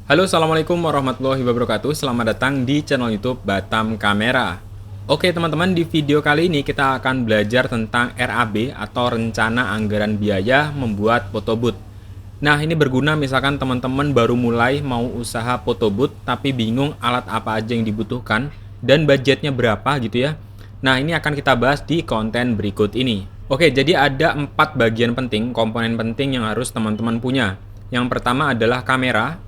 Halo, assalamualaikum warahmatullahi wabarakatuh. Selamat datang di channel YouTube Batam Kamera. Oke, teman-teman, di video kali ini kita akan belajar tentang RAB atau Rencana Anggaran Biaya Membuat Photo Booth. Nah, ini berguna misalkan teman-teman baru mulai mau usaha photo booth tapi bingung alat apa aja yang dibutuhkan dan budgetnya berapa gitu ya. Nah, ini akan kita bahas di konten berikut ini. Oke, jadi ada 4 bagian penting, komponen penting yang harus teman-teman punya. Yang pertama adalah kamera.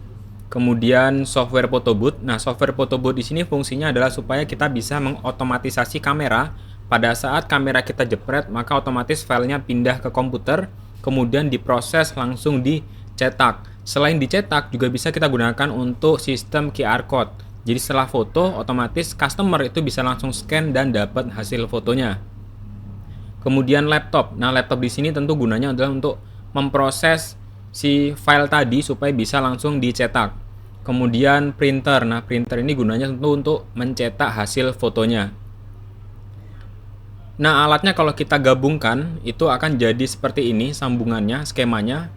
Kemudian software photo booth. Nah, software photo booth di sini fungsinya adalah supaya kita bisa mengotomatisasi kamera. Pada saat kamera kita jepret, maka otomatis filenya pindah ke komputer, kemudian diproses langsung dicetak. Selain dicetak, juga bisa kita gunakan untuk sistem QR code. Jadi setelah foto, otomatis customer itu bisa langsung scan dan dapat hasil fotonya. Kemudian laptop. Nah, laptop di sini tentu gunanya adalah untuk memproses si file tadi supaya bisa langsung dicetak. Kemudian printer. Nah, printer ini gunanya tentu untuk mencetak hasil fotonya. Nah, alatnya kalau kita gabungkan itu akan jadi seperti ini sambungannya, skemanya.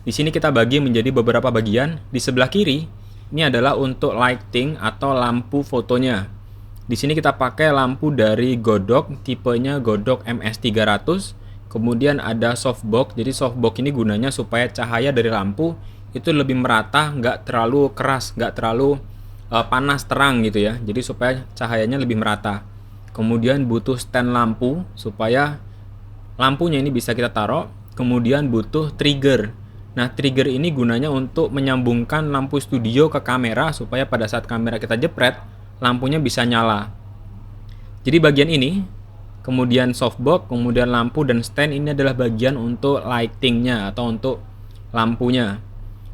Di sini kita bagi menjadi beberapa bagian. Di sebelah kiri ini adalah untuk lighting atau lampu fotonya. Di sini kita pakai lampu dari Godox, tipenya Godox MS300. Kemudian ada softbox. Jadi softbox ini gunanya supaya cahaya dari lampu itu lebih merata, nggak terlalu keras, nggak terlalu panas terang gitu ya. Jadi supaya cahayanya lebih merata. Kemudian butuh stand lampu supaya lampunya ini bisa kita taruh. Kemudian butuh trigger. Nah, trigger ini gunanya untuk menyambungkan lampu studio ke kamera supaya pada saat kamera kita jepret, lampunya bisa nyala. Jadi bagian ini, kemudian softbox, kemudian lampu dan stand ini adalah bagian untuk lightingnya atau untuk lampunya.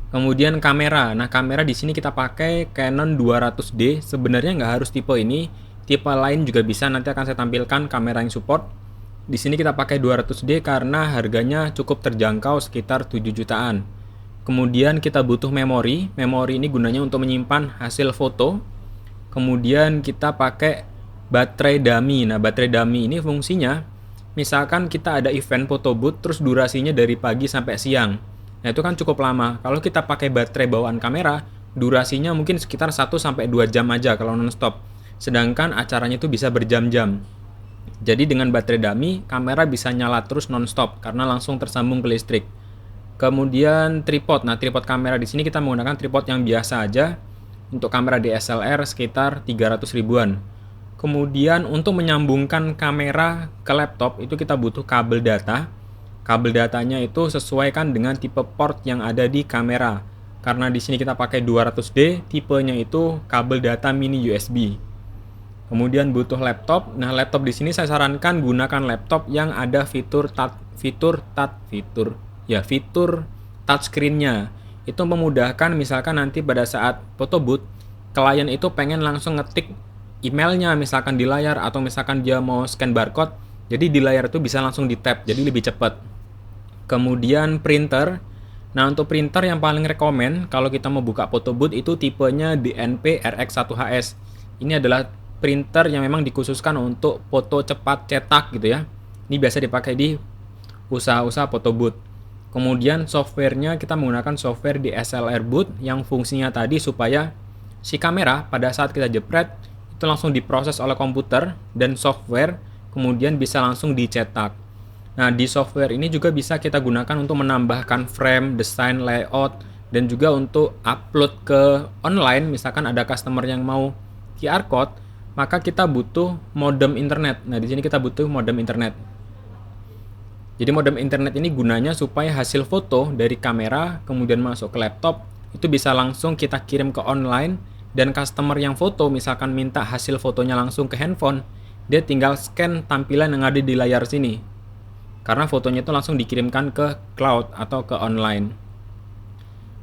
Kemudian kamera. Nah, kamera di sini kita pakai Canon 200D. Sebenarnya nggak harus tipe ini, tipe lain juga bisa. Nanti akan saya tampilkan kamera yang support. Di sini kita pakai 200D karena harganya cukup terjangkau, sekitar 7 jutaan. Kemudian kita butuh memori. Memori ini gunanya untuk menyimpan hasil foto. Kemudian kita pakai baterai dummy. Nah, baterai dummy ini fungsinya misalkan kita ada event photo booth terus durasinya dari pagi sampai siang. Nah, itu kan cukup lama. Kalau kita pakai baterai bawaan kamera, durasinya mungkin sekitar 1-2 jam aja kalau non-stop. Sedangkan acaranya itu bisa berjam-jam. Jadi dengan baterai dummy, kamera bisa nyala terus non-stop karena langsung tersambung ke listrik. Kemudian tripod. Nah, tripod kamera di sini kita menggunakan tripod yang biasa aja. Untuk kamera DSLR sekitar 300 ribuan. Kemudian untuk menyambungkan kamera ke laptop itu kita butuh kabel data. Kabel datanya itu sesuaikan dengan tipe port yang ada di kamera. Karena di sini kita pakai 200D, tipenya itu kabel data mini USB. Kemudian butuh laptop. Nah, laptop di sini saya sarankan gunakan laptop yang ada fitur touchscreen-nya. Itu memudahkan misalkan nanti pada saat photo booth, klien itu pengen langsung ngetik emailnya misalkan di layar atau misalkan dia mau scan barcode, jadi di layar itu bisa langsung di tap, jadi lebih cepat. Kemudian printer. Nah, untuk printer yang paling rekomen kalau kita mau buka photo booth itu tipenya DNP RX1HS. Ini adalah printer yang memang dikhususkan untuk foto cepat cetak gitu ya. Ini biasa dipakai di usaha-usaha photo booth. Kemudian softwarenya kita menggunakan software DSLR Booth yang fungsinya tadi supaya si kamera pada saat kita jepret itu langsung diproses oleh komputer dan software, kemudian bisa langsung dicetak. Nah, di software ini juga bisa kita gunakan untuk menambahkan frame, desain, layout, dan juga untuk upload ke online. Misalkan ada customer yang mau QR code, maka kita butuh modem internet. Nah, di sini kita butuh modem internet. Jadi modem internet ini gunanya supaya hasil foto dari kamera kemudian masuk ke laptop itu bisa langsung kita kirim ke online, dan customer yang foto misalkan minta hasil fotonya langsung ke handphone, dia tinggal scan tampilan yang ada di layar sini. Karena fotonya itu langsung dikirimkan ke cloud atau ke online.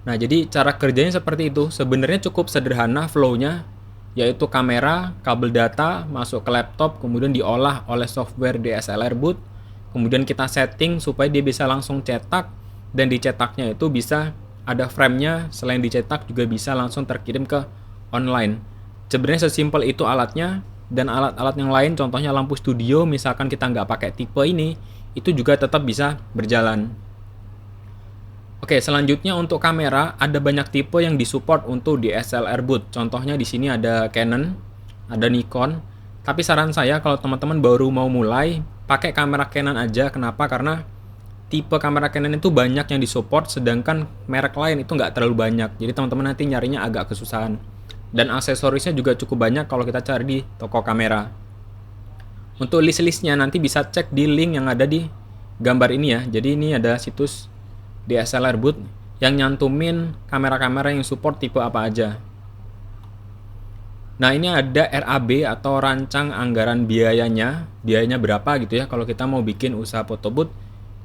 Nah, jadi cara kerjanya seperti itu. Sebenarnya cukup sederhana flow-nya, yaitu kamera, kabel data masuk ke laptop, kemudian diolah oleh software DSLR Booth. Kemudian kita setting supaya dia bisa langsung cetak, dan dicetaknya itu bisa ada frame-nya, selain dicetak juga bisa langsung terkirim ke online. Sebenarnya sesimpel itu alatnya, dan alat-alat yang lain contohnya lampu studio misalkan kita nggak pakai tipe ini, itu juga tetap bisa berjalan. Oke, selanjutnya untuk kamera ada banyak tipe yang disupport untuk DSLR boot. Contohnya di sini ada Canon, ada Nikon. Tapi saran saya kalau teman-teman baru mau mulai, pakai kamera Canon aja. Kenapa? Karena tipe kamera Canon itu banyak yang disupport, sedangkan merek lain itu nggak terlalu banyak. Jadi teman-teman nanti nyarinya agak kesusahan. Dan aksesorisnya juga cukup banyak kalau kita cari di toko kamera. Untuk list-listnya nanti bisa cek di link yang ada di gambar ini ya. Jadi ini ada situs DSLR boot yang nyantumin kamera-kamera yang support tipe apa aja. Nah, ini ada RAB atau rancang anggaran biayanya. Biayanya berapa gitu ya kalau kita mau bikin usaha foto booth.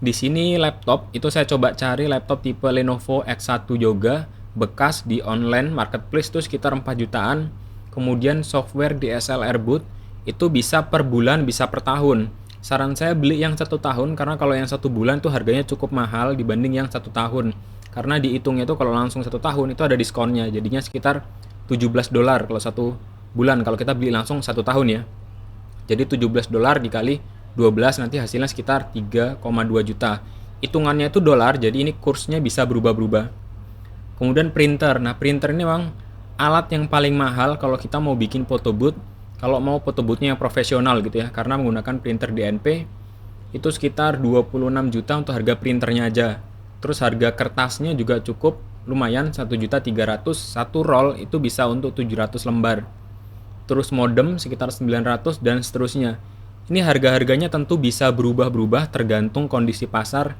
Di sini laptop, itu saya coba cari laptop tipe Lenovo X1 Yoga bekas di online marketplace itu sekitar 4 jutaan. Kemudian software DSLR boot itu bisa per bulan, bisa per tahun. Saran saya beli yang 1 tahun karena kalau yang 1 bulan tuh harganya cukup mahal dibanding yang 1 tahun. Karena dihitungnya itu kalau langsung 1 tahun itu ada diskonnya, jadinya sekitar $17 kalau 1 bulan. Kalau kita beli langsung 1 tahun ya. Jadi $17 dikali 12 nanti hasilnya sekitar 3,2 juta. Hitungannya itu dolar, jadi ini kursnya bisa berubah-berubah. Kemudian printer. Nah, printer ini memang alat yang paling mahal kalau kita mau bikin photo booth. Kalau mau photo booth-nya yang profesional gitu ya, karena menggunakan printer DNP itu sekitar 26 juta untuk harga printernya aja. Terus harga kertasnya juga cukup lumayan, 1.300.000, satu roll itu bisa untuk 700 lembar. Terus modem sekitar 900 dan seterusnya. Ini harga-harganya tentu bisa berubah-berubah tergantung kondisi pasar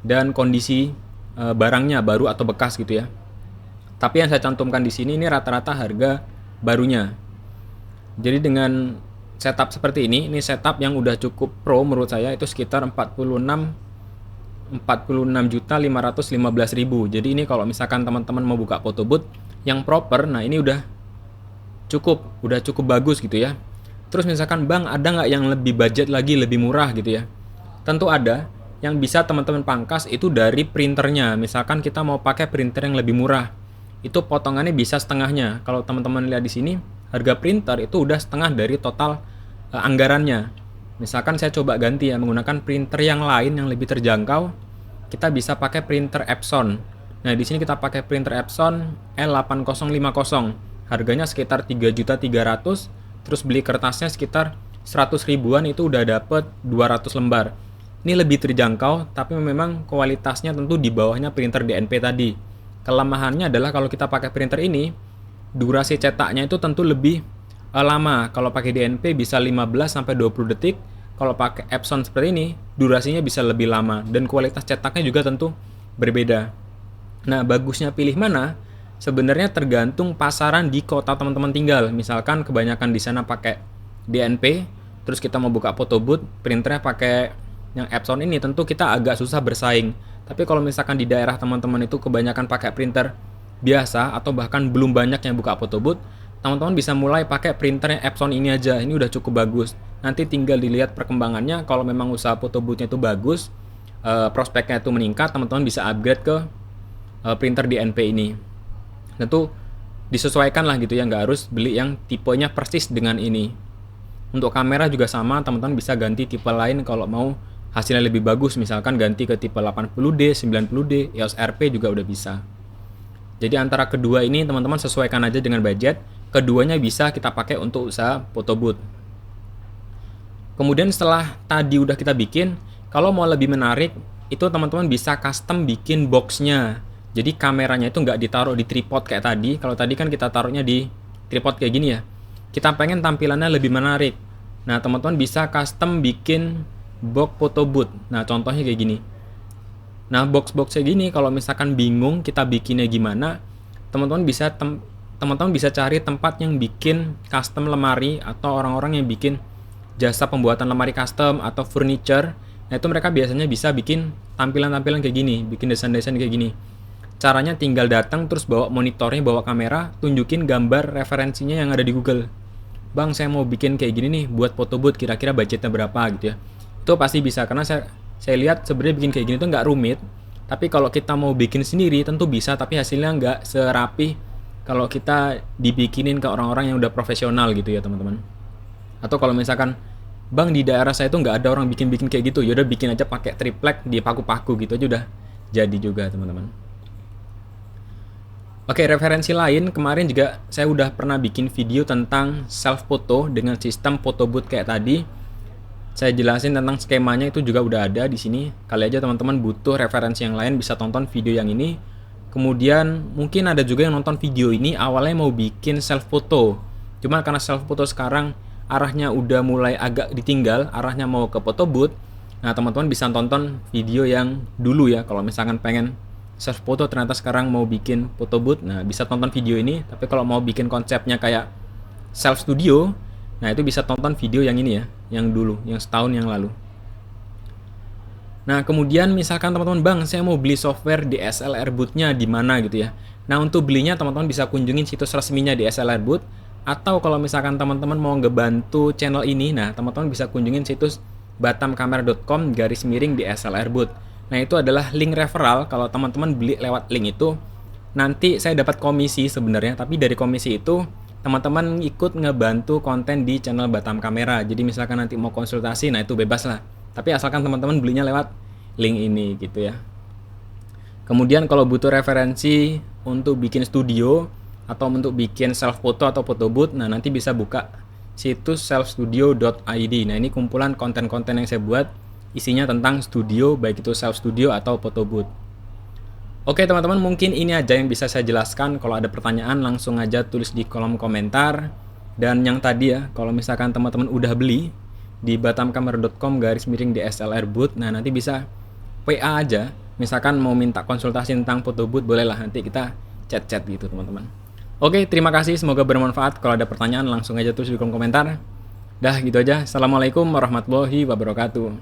dan kondisi barangnya baru atau bekas gitu ya. Tapi yang saya cantumkan di sini ini rata-rata harga barunya. Jadi dengan setup seperti ini setup yang udah cukup pro menurut saya, itu sekitar 46.515.000. Jadi ini kalau misalkan teman-teman mau buka photo booth yang proper, nah ini udah cukup bagus gitu ya. Terus misalkan bang, ada nggak yang lebih budget lagi, lebih murah gitu ya? Tentu ada. Yang bisa teman-teman pangkas itu dari printernya. Misalkan kita mau pakai printer yang lebih murah, itu potongannya bisa setengahnya. Kalau teman-teman lihat di sini, harga printer itu udah setengah dari total anggarannya. Misalkan saya coba ganti ya, menggunakan printer yang lain yang lebih terjangkau, kita bisa pakai printer Epson. Nah, di sini kita pakai printer Epson L8050. Harganya sekitar 3.300.000, terus beli kertasnya sekitar 100 ribuan itu udah dapet 200 lembar. Ini lebih terjangkau, tapi memang kualitasnya tentu di bawahnya printer DNP tadi. Kelemahannya adalah kalau kita pakai printer ini, durasi cetaknya itu tentu lebih lama. Kalau pakai DNP bisa 15-20 detik. Kalau pakai Epson seperti ini, durasinya bisa lebih lama dan kualitas cetaknya juga tentu berbeda. Nah, bagusnya pilih mana? Sebenarnya tergantung pasaran di kota teman-teman tinggal. Misalkan kebanyakan di sana pakai DNP, terus kita mau buka photo booth, printernya pakai yang Epson ini, tentu kita agak susah bersaing. Tapi kalau misalkan di daerah teman-teman itu kebanyakan pakai printer biasa atau bahkan belum banyak yang buka photo booth, teman-teman bisa mulai pakai printernya Epson ini aja. Ini udah cukup bagus. Nanti tinggal dilihat perkembangannya. Kalau memang usaha photo booth-nya itu bagus, prospeknya itu meningkat, teman-teman bisa upgrade ke printer DNP ini. Tentu disesuaikan lah gitu ya, nggak harus beli yang tipenya persis dengan ini. Untuk kamera juga sama, teman-teman bisa ganti tipe lain kalau mau hasilnya lebih bagus, misalkan ganti ke tipe 80D, 90D, EOS RP juga udah bisa. Jadi antara kedua ini teman-teman sesuaikan aja dengan budget. Keduanya bisa kita pakai untuk usaha photo booth. Kemudian setelah tadi udah kita bikin, kalau mau lebih menarik, itu teman-teman bisa custom bikin boxnya. Jadi kameranya itu nggak ditaruh di tripod kayak tadi. Kalau tadi kan kita taruhnya di tripod kayak gini ya. Kita pengen tampilannya lebih menarik. Nah, teman-teman bisa custom bikin box photo booth. Nah, contohnya kayak gini. Nah, box-boxnya gini, kalau misalkan bingung kita bikinnya gimana, teman-teman bisa cari tempat yang bikin custom lemari atau orang-orang yang bikin jasa pembuatan lemari custom atau furniture. Nah, itu mereka biasanya bisa bikin tampilan-tampilan kayak gini, bikin desain-desain kayak gini. Caranya tinggal datang terus bawa monitornya, bawa kamera, tunjukin gambar referensinya yang ada di Google. Bang, saya mau bikin kayak gini nih buat photo booth, kira-kira budgetnya berapa gitu ya. Itu pasti bisa, karena saya lihat sebenarnya bikin kayak gini tuh nggak rumit. Tapi kalau kita mau bikin sendiri tentu bisa, tapi hasilnya nggak serapi kalau kita dibikinin ke orang-orang yang udah profesional gitu ya teman-teman. Atau kalau misalkan, bang di daerah saya tuh nggak ada orang bikin kayak gitu, yaudah bikin aja pakai triplek di paku-paku gitu aja udah jadi juga teman-teman. Oke, referensi lain kemarin juga saya udah pernah bikin video tentang self photo dengan sistem photo booth kayak tadi. Saya jelasin tentang skemanya itu juga udah ada di sini. Kali aja teman-teman butuh referensi yang lain bisa tonton video yang ini. Kemudian mungkin ada juga yang nonton video ini awalnya mau bikin self photo. Cuma karena self photo sekarang arahnya udah mulai agak ditinggal, arahnya mau ke photo booth. Nah, teman-teman bisa tonton video yang dulu ya kalau misalkan pengen self photo ternyata sekarang mau bikin photo booth. Nah, bisa tonton video ini. Tapi kalau mau bikin konsepnya kayak self studio, nah itu bisa tonton video yang ini ya, yang dulu, yang setahun yang lalu. Nah, kemudian misalkan teman-teman, Bang, saya mau beli software DSLR Booth-nya di mana gitu ya. Nah, untuk belinya teman-teman bisa kunjungin situs resminya DSLR Booth, atau kalau misalkan teman-teman mau ngebantu channel ini, nah teman-teman bisa kunjungin situs batamkamera.com/DSLR Booth. Nah, itu adalah link referral. Kalau teman-teman beli lewat link itu, nanti saya dapat komisi sebenarnya, tapi dari komisi itu teman-teman ikut ngebantu konten di channel Batam Kamera. Jadi misalkan nanti mau konsultasi, nah itu bebas lah. Tapi asalkan teman-teman belinya lewat link ini gitu ya. Kemudian kalau butuh referensi untuk bikin studio atau untuk bikin self photo atau photo booth, nah nanti bisa buka situs selfstudio.id. Nah, ini kumpulan konten-konten yang saya buat isinya tentang studio, baik itu self studio atau photo booth. Oke teman-teman, mungkin ini aja yang bisa saya jelaskan. Kalau ada pertanyaan langsung aja tulis di kolom komentar. Dan yang tadi ya, kalau misalkan teman-teman udah beli di batamkamera.com/DSLR Booth, nah nanti bisa WA aja. Misalkan mau minta konsultasi tentang photo booth, bolehlah nanti kita chat-chat gitu teman-teman. Oke, terima kasih, semoga bermanfaat. Kalau ada pertanyaan langsung aja tulis di kolom komentar. Dah gitu aja. Assalamualaikum warahmatullahi wabarakatuh.